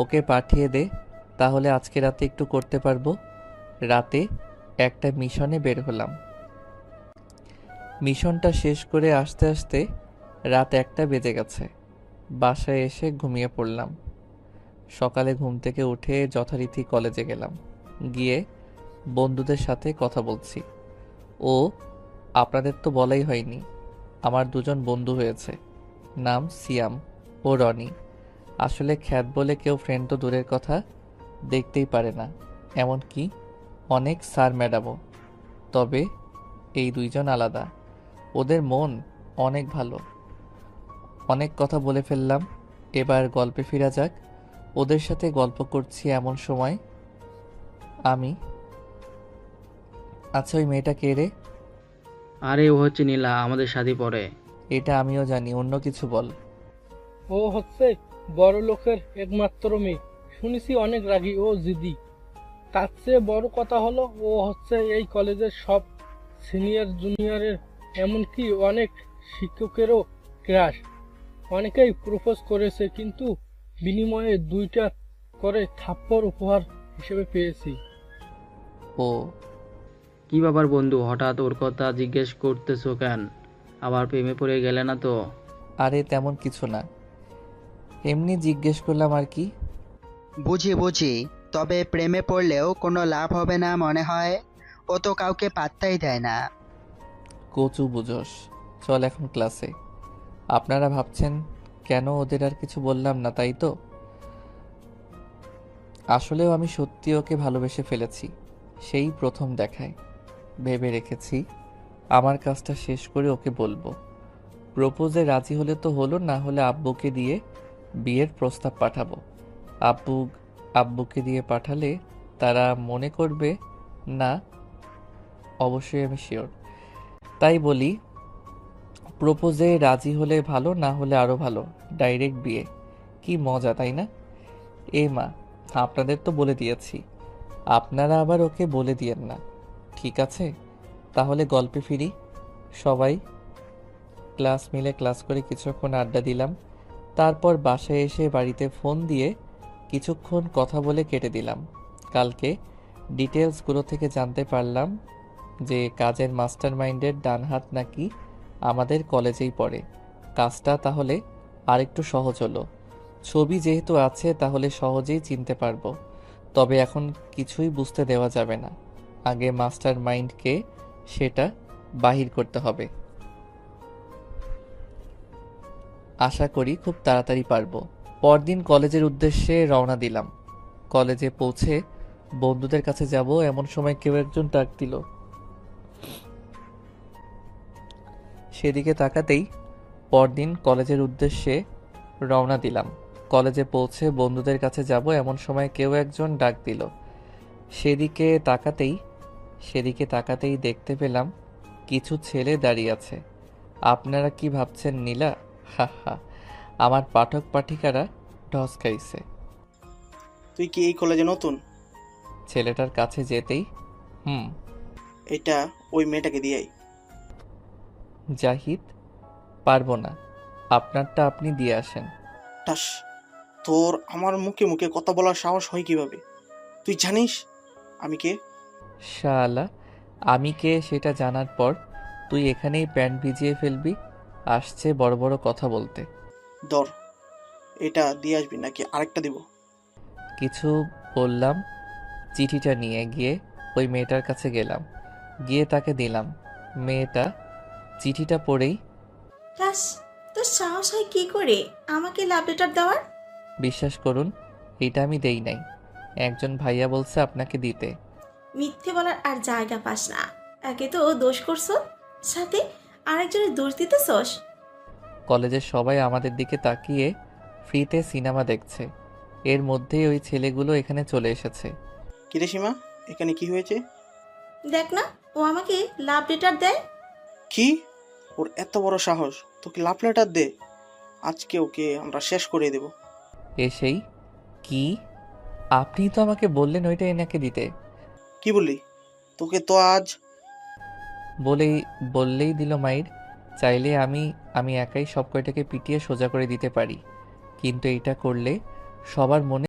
ওকে পাঠিয়ে দে, তাহলে আজকে রাতে একটু করতে পারবো। রাতে একটা মিশনে বের হলাম। মিশনটা শেষ করে আসতে আসতে রাত 1টা বেজে গেছে। বাসায় এসে ঘুমিয়ে পড়লাম। সকালে ঘুম থেকে উঠে যথারীতি কলেজে গেলাম। গিয়ে বন্ধুদের সাথে কথা বলছি। ও, আপনাদের তো বলাই হয়নি, আমার দুজন বন্ধু হয়েছে। নাম সিয়াম ও রনি। আসলে খ্যাত বলে কেউ ফ্রেন্ড তো দূরের কথা, দেখতেই পারে না, এমনকি অনেক স্যার ম্যাডামও। তবে এই দুইজন আলাদা। ওদের মন অনেক ভালো। অনেক কথা বলে ফেললাম, এবার গল্পে ফেরা যাক। ওদের সাথে গল্প করছি এমন সময় আমি, আচ্ছা ওই মেয়েটা কে রে? আরে ও হচ্ছে নীলা, আমাদের সাথে পড়ে। এটা আমিও জানি, অন্য কিছু বল। ও হচ্ছে বড় লোকের একমাত্র মেয়ে। শুনেছি অনেক রাগী ও জিদি। তার চেয়ে বড় কথা হলো ও হচ্ছে এই কলেজের সব সিনিয়র জুনিয়রের, এমনকি অনেক শিক্ষকেরও ক্রাশ। অনেকেই প্রপোজ করেছে, কিন্তু বিনিময়ে 2টা করে থাপ্পড় উপহার হিসেবে পেয়েছি। ও, কি ব্যাপার বন্ধু, হঠাৎ ওর কথা জিজ্ঞেস করতেছো কেন? আবার প্রেমে পড়ে গেলে না তো? আরে তেমন কিছু না, এমনি জিজ্ঞেস করলাম আর কি। বুঝি বুঝি, তবে প্রেমে পড়লেও কোনো লাভ হবে না মনে হয়। ও তো কাউকে পাত্তাই দেয় না। কচু বুঝোস। চল এখন ক্লাসে। আপনারা ভাবছেন কেন ওদের আর কিছু বললাম না, তাই তো? আসলেও আমি সত্যি ওকে ভালোবেসে ফেলেছি, সেই প্রথম দেখায়। ভেবে রেখেছি আমার কাজটা শেষ করে ওকে বলবো। প্রপোজে রাজি হলে তো হলো, না হলে আব্বুকে দিয়ে বিয়ের প্রস্তাব পাঠাবো। আব্বু আব্বুকে দিয়ে পাঠালে তারা মনে করবে না, অবশ্যই আমি শিওর। তাই বলি, প্রপোজে রাজি হলে ভালো, না হলে আরো ভালো। ডাইরেক্ট বিয়ে, কি মজা তাই না? এ মা, আপনাদের তো বলে দিয়েছি, আপনারা আবার ওকে বলে দিয়েন না, ঠিক আছে? তাহলে গল্পে ফিরি। সবাই ক্লাস মিলে ক্লাস করে কিছুক্ষণ আড্ডা দিলাম। তারপর বাসায় এসে বাড়িতে ফোন দিয়ে কিছুক্ষণ কথা বলে কেটে দিলাম। কালকে ডিটেলসগুলো থেকে জানতে পারলাম যে কাজের মাস্টার মাইন্ডের ডান হাত নাকি আমাদের কলেজেই পড়ে। কাজটা তাহলে আরেকটু সহজ হলো। ছবি যেহেতু আছে তাহলে সহজেই চিনতে পারবো। তবে এখন কিছুই বুঝতে দেওয়া যাবে না, আগে মাস্টার মাইন্ডকে সেটা বাহির করতে হবে। আশা করি খুব তাড়াতাড়ি পারবো। পরদিন কলেজের উদ্দেশ্যে রওনা দিলাম। কলেজে পৌঁছে বন্ধুদের কাছে যাব এমন সময় কেউ একজন ডাক দিল। সেদিকে তাকাতেই পরদিন কলেজের উদ্দেশ্যে রওনা দিলাম। কলেজে পৌঁছে বন্ধুদের কাছে যাব এমন সময় কেউ একজন ডাক দিল। সেদিকে তাকাতেই দেখতে পেলাম কিছু ছেলে দাঁড়িয়ে আছে। আপনারা কি ভাবছেন নীলা? হা হা, আমার পাঠক পাঠিকারা ঢস খাইছে। তুই কি এই কলেজে নতুন? ছেলেটার কাছে যেতেই, হুম। এটা ওই মেয়েটাকে দিয়াই। জাহিদ, পারবো না, আপনারটা আপনি দিয়ে আসেন। টাস, তোর আমার মুখে মুখে কথা বলার সাহস হয় কিভাবে? তুই জানিস আমি কে? শালা, আমি কে সেটা জানার পর তুই এখানেই প্যান্ট ভিজিয়ে ফেলবি? আসছে বড় বড় কথা বলতে। ধর, এটা দিয়ে আসবি নাকি আরেকটা দিব? কিছু বললাম, চিঠিটা নিয়ে গিয়ে ওই মেয়েটার কাছে গেলাম। গিয়ে তাকে দিলাম। মেয়েটা চিঠিটা পড়েই, ক্লাস, তোর সাহস হয় কি করে আমাকে লাভ লেটার দেওয়ার? বিশ্বাস করুন এটা আমি দেই নাই, একজন ভাইয়া বলছে আপনাকে দিতে। মিথ্যে বলার আর জায়গা পাস না। একে তো দোষ করছো, সাথে আরেকজনের দোষ দিতেছস। কলেজের সবাই আমাদের দিকে তাকিয়ে ফ্রিতে সিনেমা দেখছে। এর মধ্যেই ওই ছেলেগুলো এখানে চলে এসেছে। কিরে সীমা, এখানে কি হয়েছে? দেখ না, ও আমাকে লাভ লেটার দেয়। কি? ওর এত বড় সাহস তোকে লাভ লেটার দে? আজকে ওকে আমরা শেষ করে দেব। এসেই, কি? আপনি তো আমাকে বললেন ওইটা এনাকে দিতে। কি বললি? তোকে তো আজ বলেই বললেই দিল মাইর। চাইলে আমি আমি একাই সব কয়টাকে পিটিয়ে সোজা করে দিতে পারি, কিন্তু এইটা করলে সবার মনে